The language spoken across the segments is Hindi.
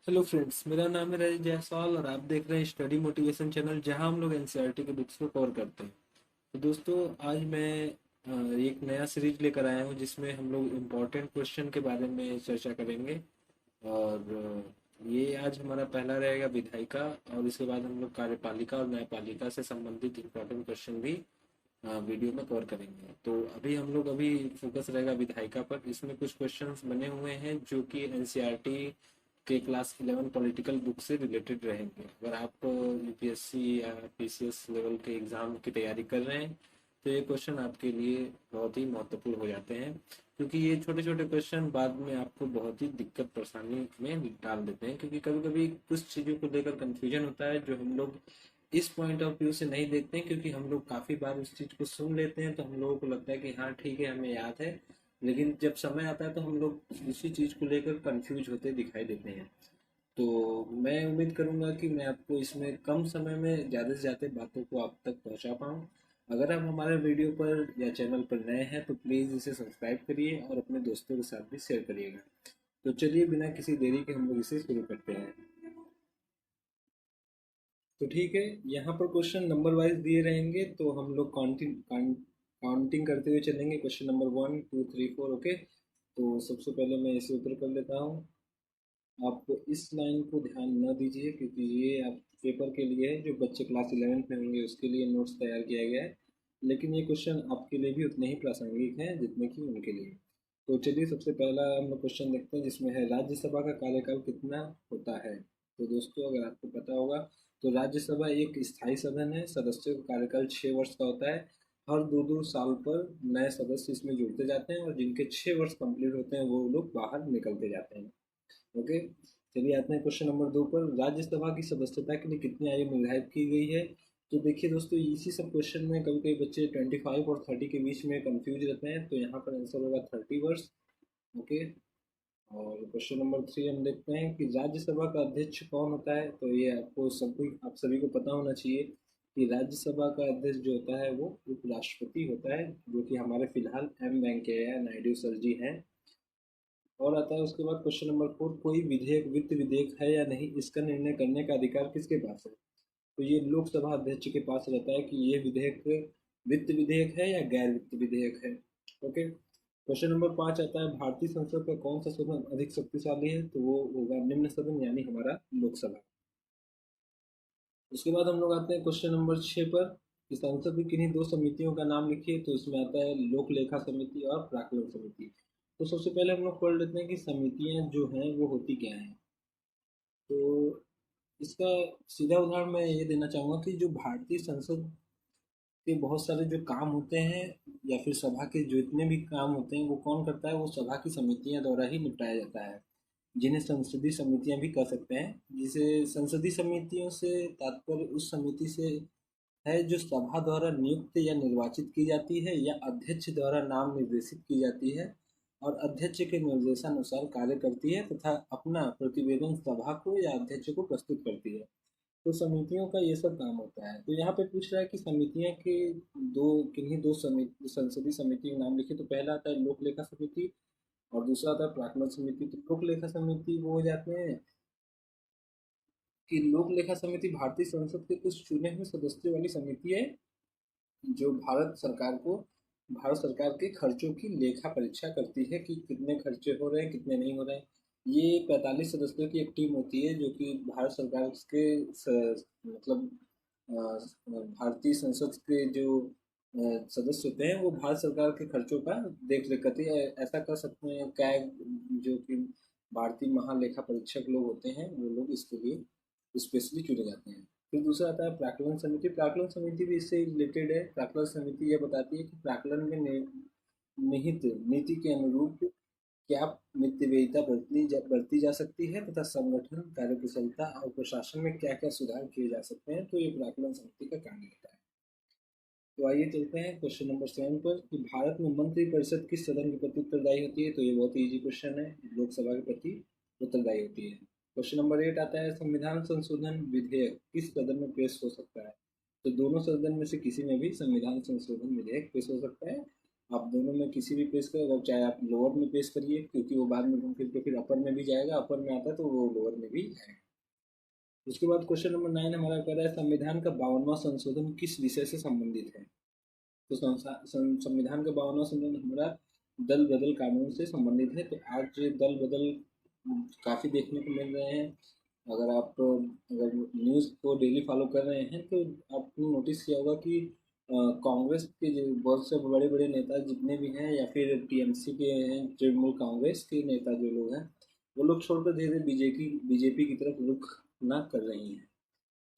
हेलो फ्रेंड्स, मेरा नाम है राजेश जायसवाल और आप देख रहे हैं स्टडी मोटिवेशन चैनल जहां हम लोग एनसीईआरटी के बुक्स को कवर करते हैं। तो दोस्तों, आज मैं एक नया सीरीज लेकर आया हूं जिसमें हम लोग इम्पोर्टेंट क्वेश्चन के बारे में चर्चा करेंगे। और ये आज हमारा पहला रहेगा विधायिका, और इसके बाद हम लोग कार्यपालिका और न्यायपालिका से संबंधित इम्पोर्टेंट क्वेश्चन भी वीडियो में कवर करेंगे। तो अभी फोकस रहेगा विधायिका पर। इसमें कुछ क्वेश्चंस बने हुए हैं जो कि एनसीईआरटी के क्लास 11 पॉलिटिकल बुक से रिलेटेड रहेंगे। अगर आप यूपीएससी या पीसीएस लेवल के एग्जाम की तैयारी कर रहे हैं तो ये क्वेश्चन आपके लिए बहुत ही महत्वपूर्ण हो जाते हैं, क्योंकि ये छोटे छोटे क्वेश्चन बाद में आपको बहुत ही दिक्कत परेशानी में डाल देते हैं। क्योंकि कभी कभी कुछ चीज़ों को लेकर कंफ्यूजन होता है जो हम लोग इस पॉइंट ऑफ व्यू से नहीं देखते हैं, क्योंकि हम लोग काफ़ी बार उस चीज़ को सुन लेते हैं तो हम लोगों को लगता है कि हाँ ठीक है, हमें याद है। लेकिन जब समय आता है तो हम लोग उसी चीज़ को लेकर कंफ्यूज होते दिखाई देते हैं। तो मैं उम्मीद करूंगा कि मैं आपको इसमें कम समय में ज़्यादा से ज़्यादा बातों को आप तक पहुंचा पाऊँ। अगर आप हमारे वीडियो पर या चैनल पर नए हैं तो प्लीज़ इसे सब्सक्राइब करिए और अपने दोस्तों के साथ भी शेयर करिएगा। तो चलिए, बिना किसी देरी के हम लोग इसे शुरू करते हैं। तो ठीक है, यहाँ पर क्वेश्चन नंबर वाइज दिए रहेंगे तो हम लोग काउंटिंग करते हुए चलेंगे। Question number 1 2 3 4। ओके, तो सबसे पहले मैं इसे ऊपर कर लेता हूँ। आप इस लाइन को ध्यान न दीजिए क्योंकि ये आप पेपर के लिए है, जो बच्चे क्लास 11th में होंगे उसके लिए नोट्स तैयार किया गया है। लेकिन ये क्वेश्चन आपके लिए भी उतने ही प्रासंगिक हैं जितने कि उनके लिए। तो चलिए, सबसे पहला हम लोग क्वेश्चन देखते हैं जिसमें है राज्यसभा का कार्यकाल कितना होता है। तो दोस्तों, अगर आपको पता होगा तो राज्यसभा एक स्थायी सदन है। सदस्यों का कार्यकाल 6 वर्ष का होता है। हर दो दो साल पर नए सदस्य इसमें जुड़ते जाते हैं और जिनके 6 वर्ष कंप्लीट होते हैं वो लोग बाहर निकलते जाते हैं। ओके, चलिए आते हैं क्वेश्चन नंबर 2 पर। राज्यसभा की सदस्यता के लिए कितनी आयु निर्धारित की गई है। तो देखिए दोस्तों, इसी सब क्वेश्चन में कभी कभी बच्चे 25 और 30 के बीच में कंफ्यूज रहते हैं, तो यहाँ पर आंसर होगा 30 वर्ष। ओके, और क्वेश्चन नंबर 3 हम देखते हैं कि राज्यसभा का अध्यक्ष कौन होता है। तो ये आपको सभी आप सभी को पता होना चाहिए कि राज्यसभा का अध्यक्ष जो होता है वो उपराष्ट्रपति होता है, जो कि हमारे फिलहाल एम वेंकैया नायडू सर जी हैं। और आता है उसके बाद क्वेश्चन नंबर 4, कोई विधेयक वित्त विधेयक है या नहीं, इसका निर्णय करने का अधिकार किसके पास है। तो ये लोकसभा अध्यक्ष के पास रहता है कि ये विधेयक वित्त विधेयक है या गैर वित्त विधेयक है। ओके, क्वेश्चन नंबर 5 आता है भारतीय संसद का कौन सा सदन अधिक शक्तिशाली है। तो वो होगा निम्न सदन, यानी हमारा लोकसभा। उसके बाद हम लोग आते हैं क्वेश्चन नंबर 6 पर कि संसद की किन्हीं दो समितियों का नाम लिखिए। तो इसमें आता है लोक लेखा समिति और प्राक्कलन समिति। तो सबसे पहले हम लोग पढ़ लेते हैं कि समितियां जो हैं वो होती क्या हैं। तो इसका सीधा उदाहरण मैं ये देना चाहूँगा कि जो भारतीय संसद के बहुत सारे जो काम होते हैं या फिर सभा के जितने भी काम होते हैं वो कौन करता है, वो सभा की समितियां द्वारा ही निपटाया जाता है, जिन्हें संसदीय समितियां भी कह सकते हैं। जिसे संसदीय समितियों से तात्पर्य उस समिति से है जो सभा द्वारा नियुक्त या निर्वाचित की जाती है या अध्यक्ष द्वारा नाम निर्देशित की जाती है और अध्यक्ष के निर्देशानुसार कार्य करती है तथा अपना प्रतिवेदन सभा को या अध्यक्ष को प्रस्तुत करती है। तो समितियों का ये सब काम होता है। तो यहाँ पे पूछ रहा है कि समितियां के दो किन्हीं दो समिति संसदीय समिति के नाम लिखे। तो पहला आता है लोक लेखा समिति और दूसरा आता है प्राक्कलन समिति। तो लोक लेखा समिति वो हो जाते हैं कि लोक लेखा समिति भारतीय संसद के कुछ चुने हुए सदस्यों वाली समिति है जो भारत सरकार के खर्चों की लेखा परीक्षा करती है कि कितने खर्चे हो रहे हैं कितने नहीं हो रहे हैं। ये 45 सदस्यों की एक टीम होती है जो कि भारत सरकार के मतलब भारतीय संसद के जो सदस्य होते हैं वो भारत सरकार के खर्चों का देख रेख करती है। ऐसा कर सकते हैं कैग, जो कि भारतीय महालेखा परीक्षक लोग होते हैं, वो लोग इसके लिए स्पेशली चुने जाते हैं। फिर दूसरा आता है प्राक्कलन समिति। प्राक्कलन समिति भी इससे रिलेटेड है। प्राक्कलन समिति यह बताती है कि प्राक्कलन में निहित नीति के अनुरूप क्या मितव्ययिता बरती जा सकती है तथा संगठन कार्यकुशलता और प्रशासन में क्या क्या सुधार किए जा सकते हैं। तो ये प्राक्कलन समिति का काम होता है। तो आइए चलते हैं क्वेश्चन नंबर 7 पर कि भारत में मंत्री परिषद किस सदन के प्रति उत्तरदायी होती है। तो ये बहुत इजी क्वेश्चन है, लोकसभा के प्रति उत्तरदायी होती है। क्वेश्चन नंबर 8 आता है संविधान संशोधन विधेयक किस सदन में पेश हो सकता है। तो दोनों सदन में से किसी में भी संविधान संशोधन विधेयक पेश हो सकता है। आप दोनों में किसी भी पेश करें, अगर चाहे आप लोअर में पेश करिए, क्योंकि वो बाद में घूम फिर के फिर अपर में भी जाएगा, अपर में आता है तो वो लोअर में भी जाएगा। उसके बाद क्वेश्चन नंबर 9 हमारा कह रहा है संविधान का 52वां संशोधन किस विषय से संबंधित है। तो संविधान का 52वां संशोधन हमारा दल बदल कानून से संबंधित है। तो आज दल बदल काफ़ी देखने को मिल रहे हैं। अगर न्यूज़ को डेली फॉलो कर रहे हैं तो आपने नोटिस किया होगा कि कांग्रेस के जो बहुत से बड़े बड़े नेता जितने भी हैं, या फिर टीएमसी के हैं, तृणमूल कांग्रेस के नेता जो लोग हैं, वो लोग छोड़कर धीरे धीरे बीजेपी की तरफ रुख ना कर रही हैं।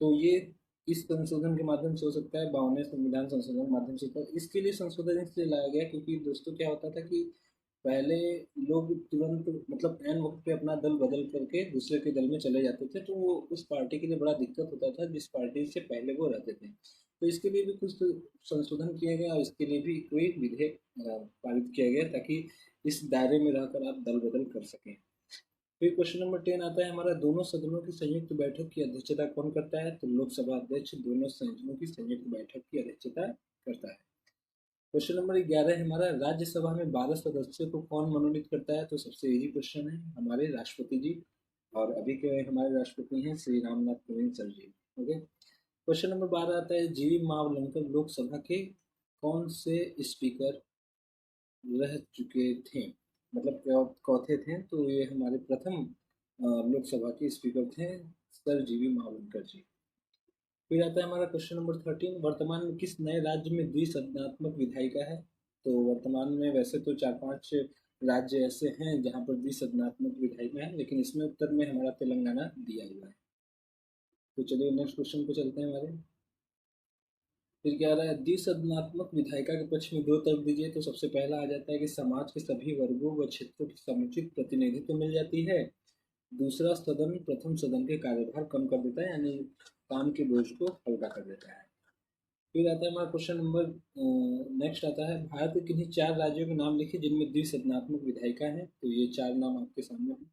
तो ये इस संशोधन के माध्यम से हो सकता है, 52वें संविधान संशोधन के माध्यम से होता है। इसके लिए संशोधन इसलिए लाया गया क्योंकि दोस्तों क्या होता था कि पहले लोग तुरंत मतलब ऐन वक्त पे अपना दल बदल करके दूसरे के दल में चले जाते थे, तो वो उस पार्टी के लिए बड़ा दिक्कत होता था जिस पार्टी से पहले वो रहते थे। तो इसके लिए भी कुछ संशोधन किया गया और इसके लिए भी कोई विधेयक पारित किया गया ताकि इस दायरे में रहकर आप दल बदल कर सकें। फिर क्वेश्चन नंबर 10 आता है हमारा, दोनों सदनों की संयुक्त बैठक की अध्यक्षता कौन करता है। तो लोकसभा अध्यक्ष दोनों सदनों की संयुक्त बैठक की अध्यक्षता करता है। क्वेश्चन नंबर 11 है हमारा, राज्यसभा में 12 सदस्यों को कौन मनोनीत करता है। तो सबसे इजी क्वेश्चन है, हमारे राष्ट्रपति जी। और अभी के हमारे राष्ट्रपति हैं श्री रामनाथ कोविंद सर जी। ओके। क्वेश्चन नंबर 12 आता है, जीवी मावलंकर लोकसभा के कौन से स्पीकर रह चुके थे, मतलब चौथे थे। तो ये हमारे प्रथम लोकसभा के स्पीकर थे सर जीवी मावलंकर जी। फिर आता है हमारा क्वेश्चन नंबर 13, वर्तमान में किस नए राज्य में द्विसदनात्मक विधायिका है। तो वर्तमान में वैसे तो 4-5 राज्य ऐसे हैं जहाँ पर द्विसदनात्मक विधायिका है, लेकिन इसमें उत्तर में हमारा तेलंगाना दिया हुआ है। तो चलिए नेक्स्ट क्वेश्चन पे चलते हैं हमारे। फिर क्या रहा है, द्विसदनात्मक विधायिका के पक्ष में दो तर्क दीजिए। तो सबसे पहला आ जाता है कि समाज के सभी वर्गों व क्षेत्रों की समुचित प्रतिनिधित्व मिल जाती है। दूसरा, सदन प्रथम सदन के कार्यभार कम कर देता है, यानी काम के बोझ को हल्का कर देता है। फिर आता है हमारा क्वेश्चन नंबर नेक्स्ट आता है, भारत के किन्हीं 4 राज्यों के नाम लिखिए जिनमें द्विसदनात्मक विधायिका है। तो ये 4 नाम आपके सामने हैं,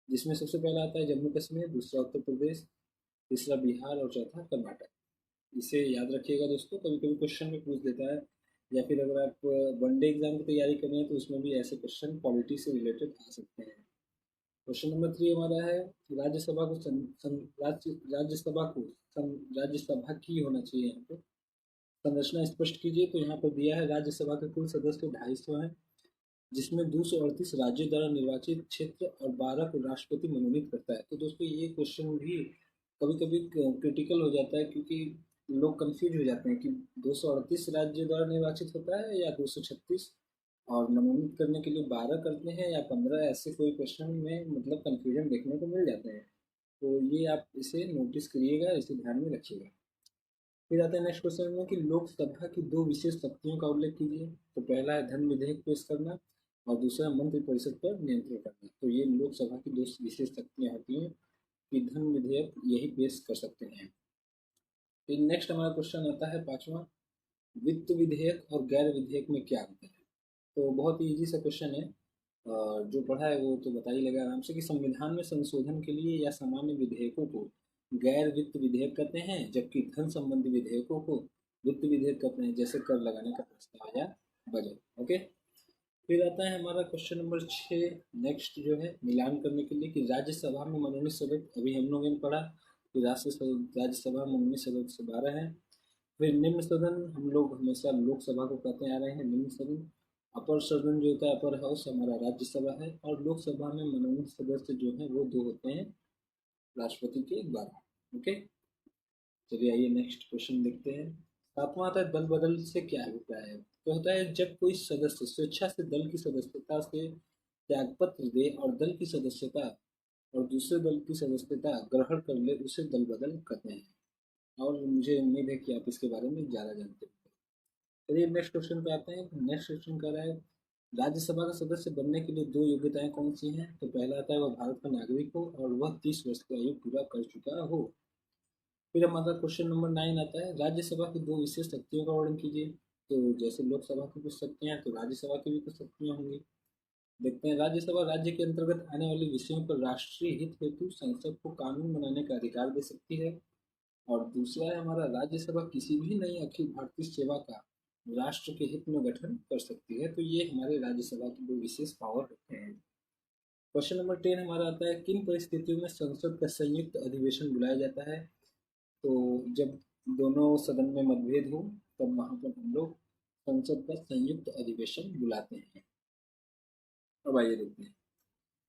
जिसमें सबसे पहला आता है जम्मू कश्मीर, दूसरा उत्तर प्रदेश, तीसरा बिहार और चौथा कर्नाटक। इसे याद रखिएगा दोस्तों, कभी कभी क्वेश्चन में पूछ देता है, या फिर अगर आप वनडे एग्जाम की तैयारी कर रहे हैं तो उसमें भी ऐसे क्वेश्चन पॉलिटी से रिलेटेड आ सकते हैं। क्वेश्चन नंबर 3 हमारा है, राज्यसभा को राज्यसभा की होना चाहिए यहाँ पे संरचना स्पष्ट कीजिए। तो यहाँ पर दिया है, राज्यसभा के कुल सदस्य 250 हैं, जिसमें 238 राज्यों द्वारा निर्वाचित क्षेत्र और 12 को राष्ट्रपति मनोनीत करता है। तो दोस्तों ये क्वेश्चन भी कभी कभी क्रिटिकल हो जाता है, क्योंकि लोग कंफ्यूज हो जाते हैं कि 238 राज्य द्वारा निर्वाचित होता है या 236, और मनोनीत करने के लिए 12 करते हैं या 15, ऐसे कोई क्वेश्चन में मतलब कंफ्यूजन देखने को मिल जाते हैं। तो ये आप इसे नोटिस करिएगा, इसे ध्यान में रखिएगा। फिर आता है नेक्स्ट क्वेश्चन में कि लोकसभा की 2 विशेष शक्तियों का उल्लेख कीजिए। तो पहला है धन विधेयक पेश करना और दूसरा मंत्रिपरिषद पर नियंत्रण करना। तो ये लोकसभा की 2 विशेष शक्तियाँ होती हैं कि धन विधेयक यही पेश कर सकते हैं। फिर नेक्स्ट हमारा क्वेश्चन आता है 5वां, वित्त विधेयक और गैर विधेयक में क्या अंतर है। तो बहुत ही ईजी सा क्वेश्चन है, जो पढ़ा है वो तो बता ही लगा आराम से कि संविधान में संशोधन के लिए या सामान्य विधेयकों को गैर वित्त विधेयक कहते हैं, जबकि धन संबंधी विधेयकों को वित्त विधेयक कहते हैं, जैसे कर लगाने का प्रस्ताव या बजट। ओके। फिर आता है हमारा क्वेश्चन नंबर 6, नेक्स्ट जो है मिलान करने के लिए कि राज्यसभा में मनोनीत सदस्य, अभी हम लोगों ने पढ़ा कि राज्यसभा में मनोनीत सदस्य 12 हैं। फिर निम्न सदन हम लोग हमेशा लोकसभा को कहते आ रहे हैं निम्न सदन। अपर सदन जो होता है, अपर हाउस हमारा राज्यसभा है, और लोकसभा में मनोनीत सदस्य जो हैं वो 2 होते हैं राष्ट्रपति के द्वारा। ओके। चलिए आइए नेक्स्ट क्वेश्चन देखते हैं। 7वां आता है, दल बदल से क्या अभिप्राय है। तो होता है जब कोई सदस्य स्वेच्छा से दल की सदस्यता से त्यागपत्र दे और दल की सदस्यता और दूसरे दल की सदस्यता ग्रहण कर ले, उसे दल बदल कहते हैं। और मुझे उम्मीद है कि आप इसके बारे में ज़्यादा जानते हैं। चलिए नेक्स्ट क्वेश्चन पे आते हैं। नेक्स्ट क्वेश्चन कह रहा है, राज्यसभा का सदस्य बनने के लिए 2 योग्यताएं कौन सी हैं। तो पहला आता है वह भारत का नागरिक हो और वह 30 वर्ष की आयु पूरा कर चुका हो। फिर हमारा क्वेश्चन नंबर 9 आता है, राज्यसभा की 2 विशेष शक्तियों का वर्णन कीजिए। तो जैसे लोकसभा की कुछ शक्तियाँ तो राज्यसभा की भी कुछ शक्तियाँ होंगी। देखते हैं, राज्यसभा राज्य के अंतर्गत आने वाले विषयों पर राष्ट्रीय हित हेतु संसद को कानून बनाने का अधिकार दे सकती है। और दूसरा है हमारा, राज्यसभा किसी भी नई अखिल भारतीय सेवा का राष्ट्र के हित में गठन कर सकती है। तो ये हमारे राज्यसभा की दो विशेष पावर होते हैं। क्वेश्चन नंबर 10 हमारा आता है, किन परिस्थितियों में संसद का संयुक्त अधिवेशन बुलाया जाता है? तो जब दोनों सदन में मतभेद हो तब वहां पर हम लोग संसद का संयुक्त अधिवेशन बुलाते हैं। अब आइए देखते हैं।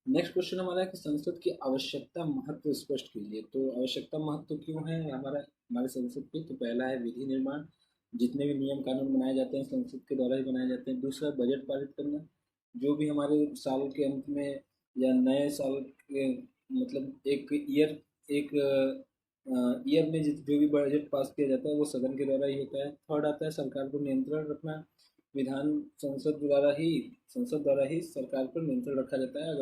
नेक्स्ट क्वेश्चन हमारा है कि संसद की आवश्यकता महत्व स्पष्ट कीजिए। तो आवश्यकता महत्व क्यों है हमारे संसद की? तो पहला है विधि निर्माण, जितने भी नियम कानून बनाए जाते हैं संसद के द्वारा ही बनाए जाते हैं। दूसरा बजट पारित करना, जो भी हमारे साल के अंत में या नए साल के मतलब एक ईयर में जो भी बजट पास किया जाता है वो सदन के द्वारा ही होता है। थर्ड आता है सरकार को नियंत्रण रखना, विधान संसद द्वारा ही सरकार पर नियंत्रण रखा जाता है।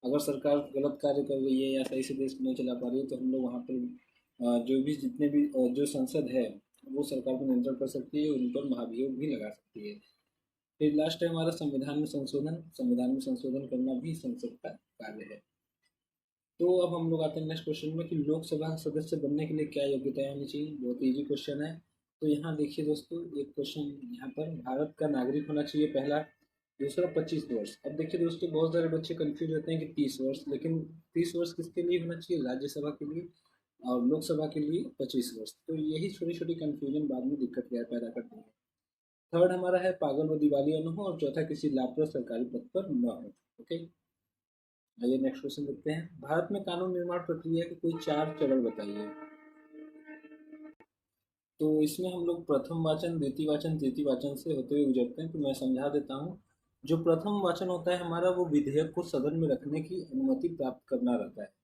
अगर सरकार गलत कार्य कर रही है या सही से देश नहीं चला पा रही है तो हम लोग वहाँ पर जो भी जितने भी जो संसद है वो सरकार को नियंत्रण कर सकती है, उन पर महाभियोग भी लगा सकती है। फिर लास्ट है हमारा संविधान में संशोधन करना भी संसद का कार्य है। तो अब हम लोग आते हैं नेक्स्ट क्वेश्चन में कि लोकसभा सदस्य बनने के लिए क्या योग्यताएं होनी चाहिए। बहुत इजी क्वेश्चन है। तो यहाँ देखिए दोस्तों, एक क्वेश्चन यहाँ पर भारत का नागरिक होना चाहिए पहला। दूसरा 25 वर्ष। अब देखिए दोस्तों, बहुत सारे बच्चे कंफ्यूज होते हैं कि 30 वर्ष, लेकिन 30 वर्ष किसके लिए होना चाहिए? राज्यसभा के लिए। और लोकसभा के लिए 25 वर्ष। तो यही छोटी छोटी कंफ्यूजन बाद में दिक्कत पैदा करती है। थर्ड हमारा है पागल व दिवालिया न हो, और चौथा किसी लाभप्रद सरकारी पद पर न हो। ओके, आइए नेक्स्ट क्वेश्चन देखते हैं। भारत में कानून निर्माण प्रक्रिया के कोई 4 चरण बताइए। तो इसमें हम लोग प्रथम वाचन, द्वितीय वाचन, तृतीय वाचन से होते हुए गुजरते हैं। तो मैं समझा देता हूँ। जो प्रथम वाचन होता है हमारा, वो विधेयक को सदन में रखने की अनुमति प्राप्त करना रहता है।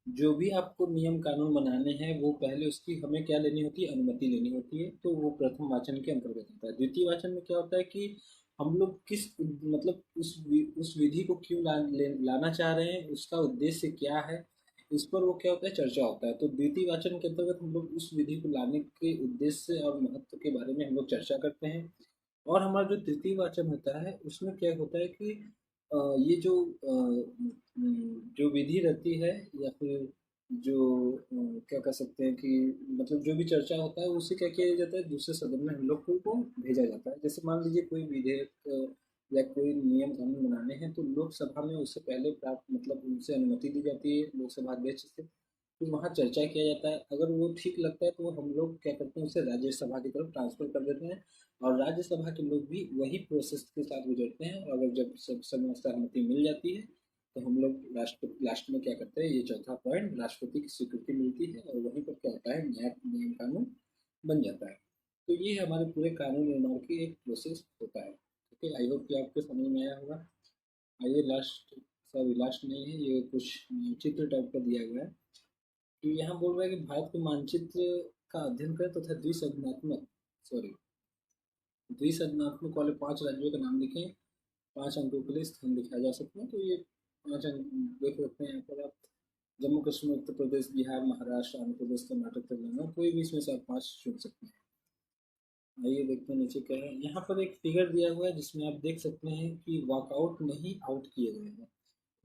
जो भी आपको नियम कानून बनाने हैं वो पहले उसकी हमें क्या लेनी होती है? अनुमति लेनी होती है। तो वो प्रथम वाचन के अंतर्गत होता है। द्वितीय वाचन में क्या होता है कि हम लोग किस मतलब उस विधि को क्यों लाना चाह रहे हैं, उसका उद्देश्य क्या है, इस पर वो क्या होता है? चर्चा होता है। तो द्वितीय वाचन के अंतर्गत हम लोग उस विधि को लाने के उद्देश्य और महत्व के बारे में हम लोग चर्चा करते हैं। और हमारा जो तृतीय वाचन होता है उसमें क्या होता है कि ये जो विधि रहती है या फिर जो क्या कह सकते हैं कि मतलब जो भी चर्चा होता है उससे क्या किया जाता है? दूसरे सदन में हम लोग को भेजा जाता है। जैसे मान लीजिए कोई विधेयक या कोई नियम कानून बनाने हैं तो लोकसभा में उससे पहले प्राप्त मतलब उनसे अनुमति ली जाती है लोकसभा अध्यक्ष से। फिर वहाँ चर्चा किया जाता है। अगर वो ठीक लगता है तो हम लोग क्या करते हैं, उसे राज्यसभा की तरफ ट्रांसफर कर देते हैं। और राज्यसभा के लोग भी वही प्रोसेस के साथ गुजरते हैं। और अगर जब सब सहमति मिल जाती है तो हम लोग लास्ट में क्या करते हैं, ये चौथा पॉइंट, राष्ट्रपति की स्वीकृति मिलती है और वहीं पर क्या होता है, नया नियम कानून बन जाता है। तो ये हमारे पूरे कानून निर्माण की एक प्रोसेस होता है। ठीक है, आई होप कि आपको समझ में आया होगा। आइए लास्ट नहीं है, ये कुछ चित्र टाइप का दिया गया है। तो यहाँ बोल रहा है कि भारत के मानचित्र का अध्ययन करें तथा द्विसंज्ञात्मक वाले 5 राज्यों का नाम लिखें। 5 अंकों के लिए स्थान दिखाया जा सकता है। तो ये 5 अंक देख सकते हैं यहाँ पर आप। जम्मू कश्मीर, उत्तर प्रदेश, बिहार, महाराष्ट्र, आंध्र प्रदेश, कर्नाटक, तेलंगाना, कोई भी इसमें से आप 5 चुन सकते हैं। आइए देखते हैं नीचे क्या है। यहाँ पर एक फिगर दिया हुआ है जिसमें आप देख सकते हैं कि वॉकआउट नहीं आउट किए गए हैं।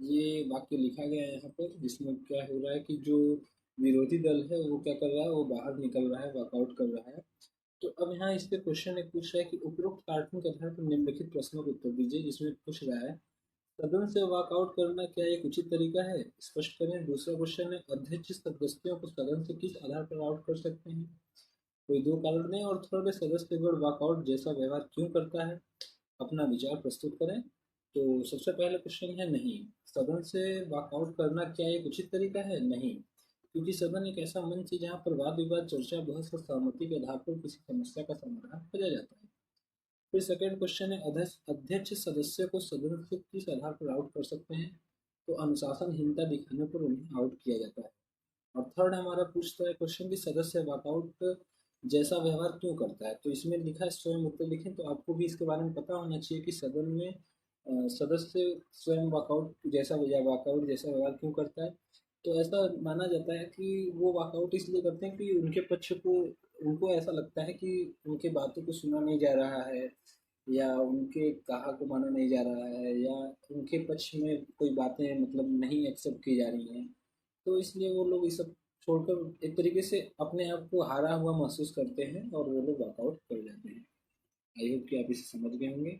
ये वाक्य लिखा गया है यहाँ पर, जिसमें क्या हो रहा है कि जो विरोधी दल है वो क्या कर रहा है, वो बाहर निकल रहा है, वॉकआउट कर रहा है। तो अब यहाँ इस पे क्वेश्चन एक पूछ रहा है कि उपरोक्त कार्टून के आधार पर निम्नलिखित प्रश्नों का उत्तर दीजिए। जिसमें पूछ रहा है, सदन से वॉकआउट करना क्या एक उचित तरीका है? स्पष्ट करें। दूसरा क्वेश्चन है, अध्यक्ष सदस्यों को सदन से किस आधार पर आउट कर सकते हैं? कोई 2 कारण दें। और थर्ड है, सदस्यगण वॉकआउट जैसा व्यवहार क्यों करता है? अपना विचार प्रस्तुत करें। तो सबसे पहला क्वेश्चन है, नहीं। सदन से वॉकआउट करना क्या एक उचित तरीका है? नहीं, क्योंकि सदन एक ऐसा मंच है जहाँ पर वाद विवाद, चर्चा, बहस और सहमति के आधार पर किसी समस्या का समाधान खोजा जाता है। फिर सेकंड क्वेश्चन है, अध्यक्ष सदस्य को सदन से किस आधार पर आउट कर सकते हैं? तो अनुशासनहीनता दिखाने पर उन्हें आउट किया जाता है। और थर्ड हमारा पूछता है क्वेश्चन कि सदस्य वॉकआउट जैसा व्यवहार क्यों करता है? तो इसमें लिखा है, स्वयं उत्तर लिखें। तो आपको भी इसके बारे में पता होना चाहिए कि सदन में सदस्य स्वयं वॉकआउट जैसा व्यवहार क्यों करता है। तो ऐसा माना जाता है कि वो वॉकआउट इसलिए करते हैं कि उनको ऐसा लगता है कि उनके बातों को सुना नहीं जा रहा है, या उनके कहा को माना नहीं जा रहा है, या उनके पक्ष में कोई बातें मतलब नहीं एक्सेप्ट की जा रही हैं। तो इसलिए वो लोग ये सब छोड़कर एक तरीके से अपने आप को हारा हुआ महसूस करते हैं और वो लोग वॉकआउट कर जाते हैं। आई होप कि आप इसे समझ गए होंगे।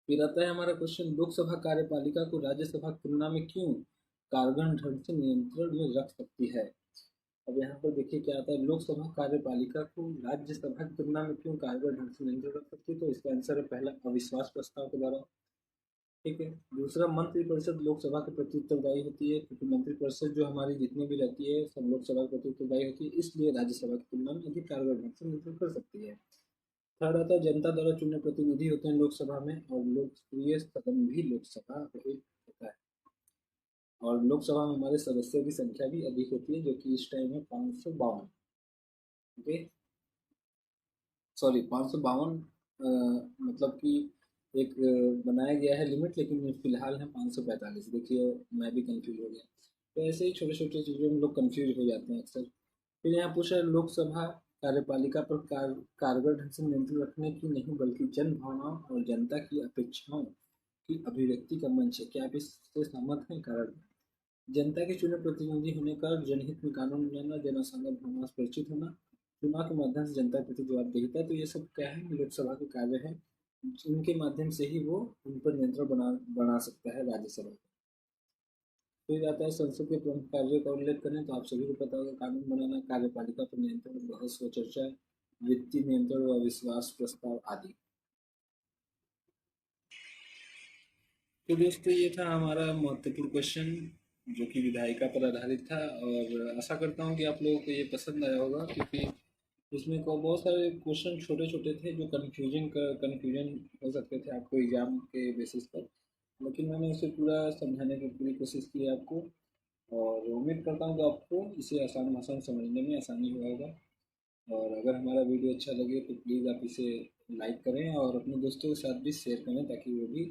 फिर आता है हमारा क्वेश्चन, लोकसभा कार्यपालिका को राज्यसभा की तुलना में क्यों कारगर ढंग से नियंत्रण में रख सकती है। अब यहाँ पर देखिए क्या आता है, लोकसभा कार्यपालिका को राज्यसभा की तुलना में क्यों कारगर ढंग से नियंत्रण रख सकती है। तो इसका आंसर है पहला, अविश्वास प्रस्ताव के द्वारा। ठीक है। दूसरा, मंत्रिपरिषद लोकसभा के प्रति उत्तरदायी होती है, क्योंकि मंत्रिपरिषद जो हमारी जितनी भी रहती है सब लोकसभा के प्रति उत्तरदायी होती है, इसलिए राज्यसभा की तुलना में अधिक कारगर ढंग से नियंत्रण कर सकती है। थर्ड आता है, जनता द्वारा चुने प्रतिनिधि होते हैं लोकसभा में, और लोकप्रिय सदन भी लोकसभा होता है। और लोकसभा में हमारे सदस्यों की संख्या भी अधिक होती है, जो कि इस टाइम है 552। ओके, सॉरी 552, मतलब कि एक बनाया गया है लिमिट, लेकिन फिलहाल है 545। देखिए मैं भी कंफ्यूज हो गया। तो ऐसे ही छोटे छोटे चीज़ों में लोग कंफ्यूज हो जाते हैं अक्सर। फिर यहाँ पूछा है, लोकसभा कार्यपालिका पर कारगर ढंग से नियंत्रण रखने की नहीं, बल्कि जन भावनाओं और जनता की अपेक्षाओं की अभिव्यक्ति का मंच है। क्या आप इससे सहमत हैं। कारण, जनता के चुने प्रतिनिधि होने का, जनहित में कानून बनाना, जन आसानी भावना से परिचित होना, चुनाव के माध्यम से जनता के प्रति जवाबदेहिता, तो ये सब क्या है, लोकसभा के कार्य है। इनके माध्यम से ही वो उन पर नियंत्रण बना सकता है राज्यसभा। फिर आता है, संसद के प्रमुख कार्यों का उल्लेख करें तो आप सभी को पता होगा, कानून बनाना, कार्यपालिका पर नियंत्रण, बहस व चर्चा, वित्तीय नियंत्रण व अविश्वास प्रस्ताव आदि। तो दोस्तों ये था हमारा महत्वपूर्ण क्वेश्चन, जो कि विधायिका पर आधारित था, और आशा करता हूँ कि आप लोगों को ये पसंद आया होगा, क्योंकि इसमें को बहुत सारे क्वेश्चन छोटे छोटे थे जो कन्फ्यूजन हो सकते थे आपको एग्जाम के बेसिस पर, लेकिन मैंने उसे पूरा समझाने की पूरी कोशिश की है आपको, और उम्मीद करता हूँ कि आपको इसे आसान भाषा में समझने में आसानी हुआ होगा। और अगर हमारा वीडियो अच्छा लगे तो प्लीज़ आप इसे लाइक करें और अपने दोस्तों के साथ भी शेयर करें, ताकि वो भी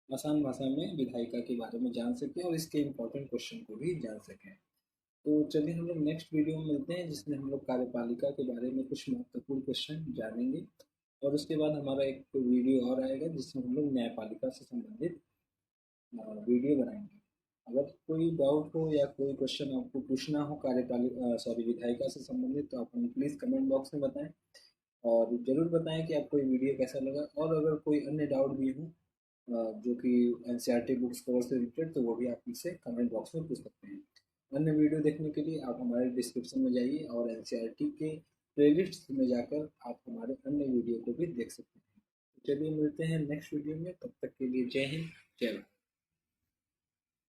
आसान भाषा में विधायिका के बारे में जान सकें और इसके इम्पोर्टेंट क्वेश्चन को भी जान सकें। तो चलिए हम लोग नेक्स्ट वीडियो में मिलते हैं, जिसमें हम लोग कार्यपालिका के बारे में कुछ महत्वपूर्ण क्वेश्चन जानेंगे, और उसके बाद हमारा एक वीडियो और आएगा जिसमें हम लोग न्यायपालिका से संबंधित वीडियो बनाएंगे। अगर कोई डाउट हो या कोई क्वेश्चन आपको पूछना हो कार्यपालिका सॉरी विधायिका से संबंधित, तो आप हमें प्लीज़ कमेंट बॉक्स में बताएं, और ज़रूर बताएं कि आपको ये वीडियो कैसा लगा। और अगर कोई अन्य डाउट भी हो जो कि एनसीईआरटी बुक्स कवर से रिलेटेड, तो वो भी आप मुझसे कमेंट बॉक्स में पूछ सकते हैं। अन्य वीडियो देखने के लिए आप हमारे डिस्क्रिप्शन में जाइए, और एनसीईआरटी के प्लेलिस्ट में जाकर आप हमारे अन्य वीडियो को भी देख सकते हैं। चलिए मिलते हैं नेक्स्ट वीडियो में, तब तक के लिए जय हिंद, जय भारत।